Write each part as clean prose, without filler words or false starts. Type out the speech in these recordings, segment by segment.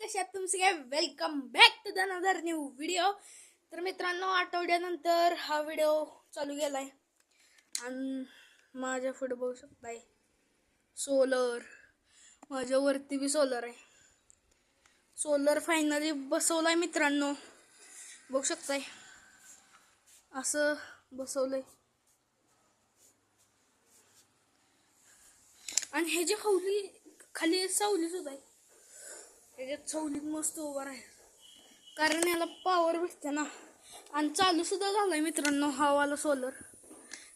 कशा आहात तुम्ही सगळे? Welcome back to the another new video. तर मित्रांनो, आठवड्यानंतर हा व्हिडिओ चालू केलाय आणि माझ्या पुढे बघू शकताय सोलर. माझ्यावरती बी सोलर आहे. सोलर फायनली बसवलाय मित्रांनो, बघू शकताय असं बसवलंय. आणि हे जे खाली सावली सुद्धा आहे. त्याच्यात सावलीत मस्त उभा राहील कारण याला पॉवर भेटते ना. आणि चालू सुद्धा झालाय मित्रांनो हा वाला सोलर.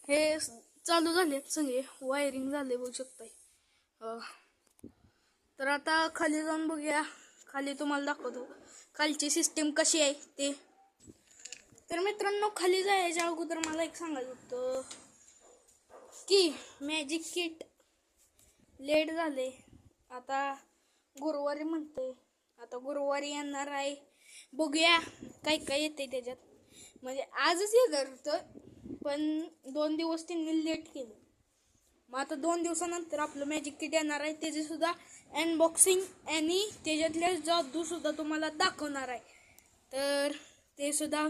हे चालू झालेत सगळे, वायरिंग झाले बघू शकताय. तर आता खाली जाऊन बघूया. खाली तुम्हाला दाखवतो खालची सिस्टीम कशी आहे ते. तर मित्रांनो, खाली जायच्या अगोदर मला एक सांगायचं होतं की मॅजिक किट लेट झाले. आता गुरुवारी म्हणते, आता गुरुवारी येणार आहे. बघूया काय काय येते त्याच्यात. म्हणजे आजच येणार होतं पण 2 दिवस त्यांनी लेट केलं. मग आता 2 दिवसानंतर आपलं मॅजिक किट येणार आहे. त्याची सुद्धा अनबॉक्सिंग आणि त्याच्यातल्या जादू सुद्धा तुम्हाला दाखवणार आहे. तर ते सुद्धा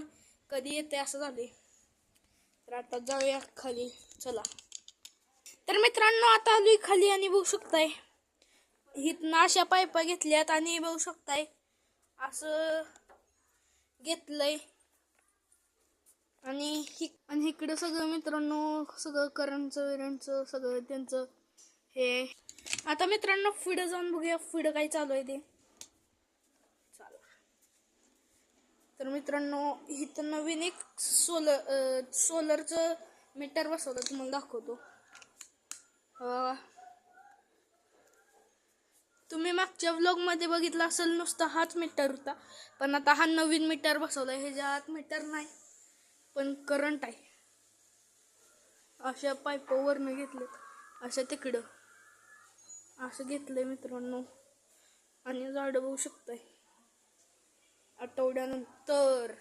कधी येते असं झाले. तर आता जाऊया खाली, चला. तर मित्रांनो, आता आलोय खाली आणि बघू शकताय इथनं अशा पायपा घेतल्यात आणि बघू शकताय असं घेतलंय. आणि इकडं सगळं मित्रांनो, सगळं करंटचं सगळं त्यांचं हे. आता मित्रांनो, पुढं जाऊन बघूया पुढं काय चालू आहे ते. चला. तर मित्रांनो, इथं नवीन एक सोलरचं मीटर बसवलं, तुम्हाला दाखवतो. तुम्ही मागच्या व्लॉगमध्ये बघितलं असेल, नुसता हाच मीटर होता. पण आता हा नवीन मीटर बसवलाय. ह्याच्या आत मीटर नाही पण करंट आहे. अशा पाईपावरनं घेतलेत, अशा तिकडं असं घेतलंय मित्रांनो. आणि झाडं बघू शकताय आठवड्यानंतर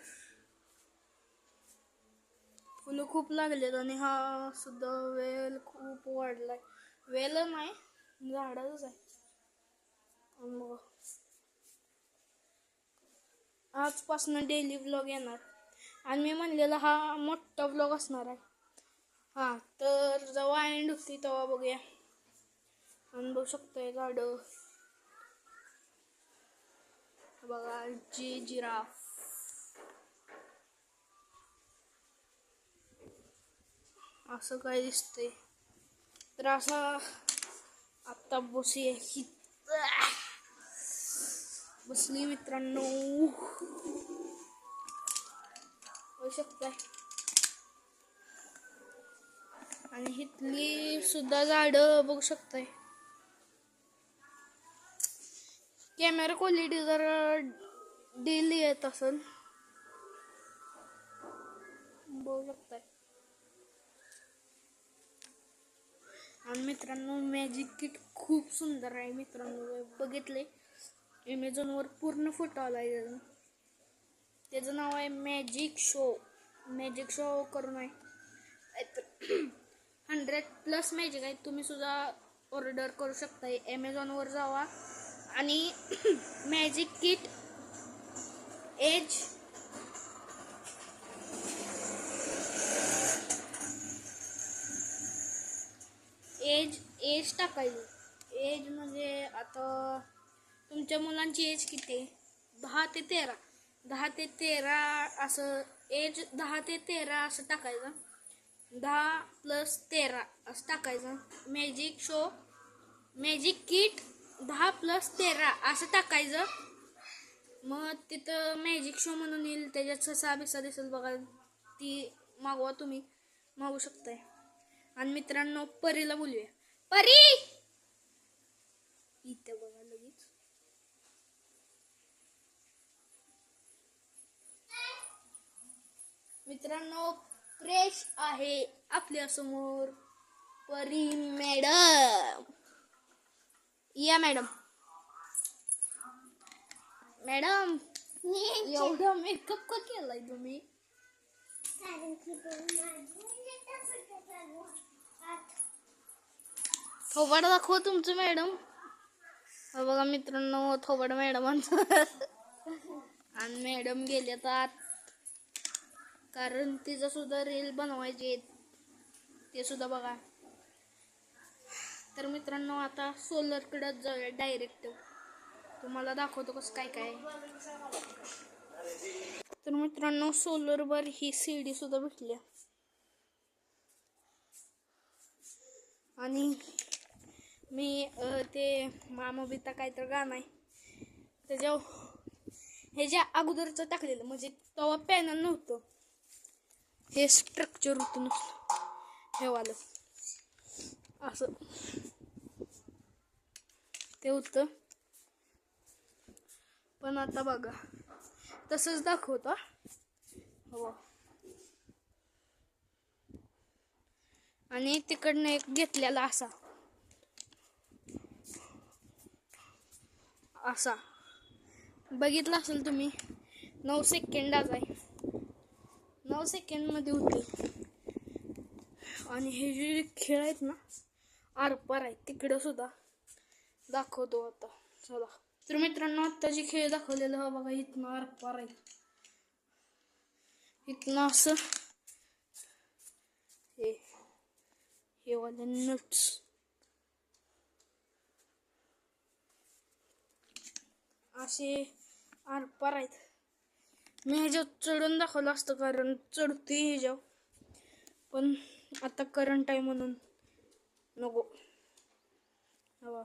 फुलं खूप लागलेत. आणि हा सुद्धा वेल खूप वाढलाय. वेल नाही, झाडच आहे. मग आजपासून डेली व्लॉग येणार. आणि मी म्हणलेला हा मोठा व्लॉग असणार आहे. हा, तर जेव्हा एंड होती तेव्हा बघूया. आणि बघू शकतोय झाडं बघा, जिराफ असं काय दिसतंय. तर असं आता बसूया ही बसली मित्रांनो, बघू शकताय. आणि इथली सुद्धा झाडं बघू शकताय. कॅमेरा क्वालिटी जरा डेली येत असेल, बघू शकताय. आणि मित्रांनो, मॅजिक किट खूप सुंदर आहे मित्रांनो. बघितले ॲमेझॉनवर पूर्ण फोटो आलाय. त्याचं नाव आहे मॅजिक शो करून आहे. 100+ मॅजिक आहे. तुम्ही सुद्धा ऑर्डर करू शकताय. ॲमेझॉनवर जावा आणि मॅजिक किट एज टाकायचं. एज म्हणजे आता तुमच्या मुलांची एज किती आहे? 10 ते 13 असं. एज 10 ते 13 असं टाकायचं. 10+13 असं टाकायचं. मॅजिक किट 10+13 असं टाकायचं. मग तिथं मॅजिक शो म्हणून येईल. त्याच्यात ससा बिसा दिसेल बघा, ती मागवा, तुम्ही मागू शकताय. आणि मित्रांनो, परीला बोलूया. परी इथे बघा लगेच. मित्रांनो, फ्रेश आहे आपल्या समोर परी मॅडम. या मॅडम. एवढा मेकअप का केलाय तुम्ही? थोबाड दाखवा तुमचं मॅडम. हा बघा मित्रांनो थोबड मॅडमांचं आणि मॅडम गेल्यात आत कारण तिचं सुद्धा रील बनवायचे ते सुद्धा बघा. तर मित्रांनो आता सोलरकडे जाऊया डायरेक्ट. तुम्हाला दाखवतो कसं काय काय. तर मित्रांनो सोलरवर ही सीडी सुद्धा भेटली आणि मी ते मामा बिता काहीतरी गाणं आहे त्याच्या ह्याच्या अगोदरचं टाकलेलं म्हणजे तेव्हा पॅनल नव्हतं, हे स्ट्रक्चर होतं नुसतं हे वालं असं ते होतं. पण आता बघा तसंच दाखवतं हो. आणि तिकडनं एक घेतलेला असा बघितला असेल तुम्ही. 9 सेकंदाचा आहे, 9 सेकंडमध्ये होते. आणि हे जे खेळ आहेत ना आरपार आहेत तिकडं सुद्धा दाखवतो आता चला. तर मित्रांनो आता जे खेळ दाखवलेलं हा बघा इथनं आरपार आहे, इथनं असं हे वाले नट्स असे आरपार आहेत. मी ह्याच्यावर चढून दाखवलं असतं कारण चढते ह्याच्यावर, पण आता करंट आहे म्हणून नको. हवा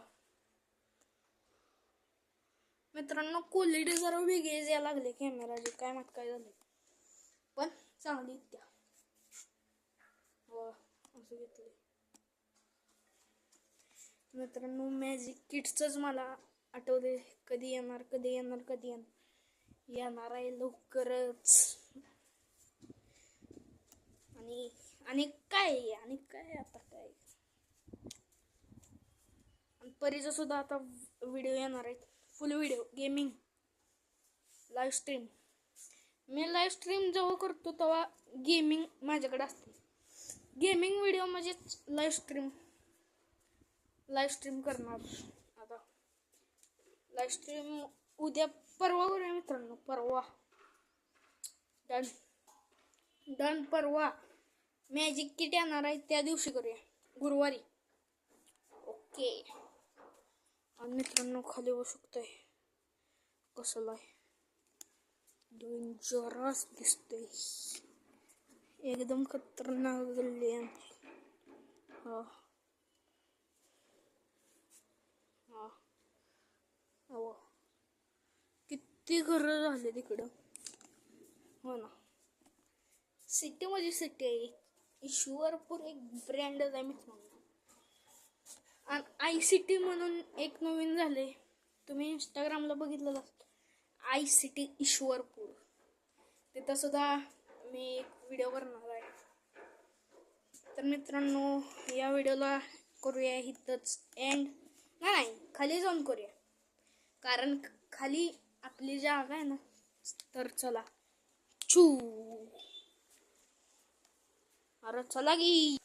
मित्रांनो क्वालिटी जरा वेगळीच यायला लागले कॅमेराची, काय माहित काय झाले पण चांगली त्या असं घेतलं. मित्रांनो मॅजिक किट्सच मला आठवले, कधी येणार कधी येणार कधी येणार आहे लवकरच. आणि काय आता काय परीचा सुद्धा आता व्हिडिओ येणार आहेत, full video gaming live stream. मी लाईव्ह स्ट्रीम जेव्हा करतो तेव्हा गेमिंग माझ्याकडे असते. गेमिंग व्हिडिओ म्हणजेच लाईव्ह स्ट्रीम करणार. आता लाईव्ह स्ट्रीम उद्या परवा करूया मित्रांनो, परवा डन परवा मॅजिक किट येणार आहे त्या दिवशी करूया, गुरुवारी. ओके. आणि मित्रांनो खाली बघू शकतोय कसं आहे, डेंजरस दिसतंय एकदम खतरनाक गल्ली आहे. हा हा हो किती घरं झाले तिकडं हो ना. सिटी म्हणजे सिटी आहे, ईश्वरपूर एक ब्रँडच आहे मित्रांनो. आणि आय सिटी म्हणून एक नवीन झाले, तुम्ही इंस्टाग्रामला बघितलं असतं, आय सिटी ईश्वरपूर. तिथं सुद्धा मी एक व्हिडिओ करणार आहे. तर मित्रांनो या व्हिडिओला करूया इथंच एंड. नाही खाली जाऊन करूया कारण खाली आपली जागा आहे ना. तर चला अरे चला की.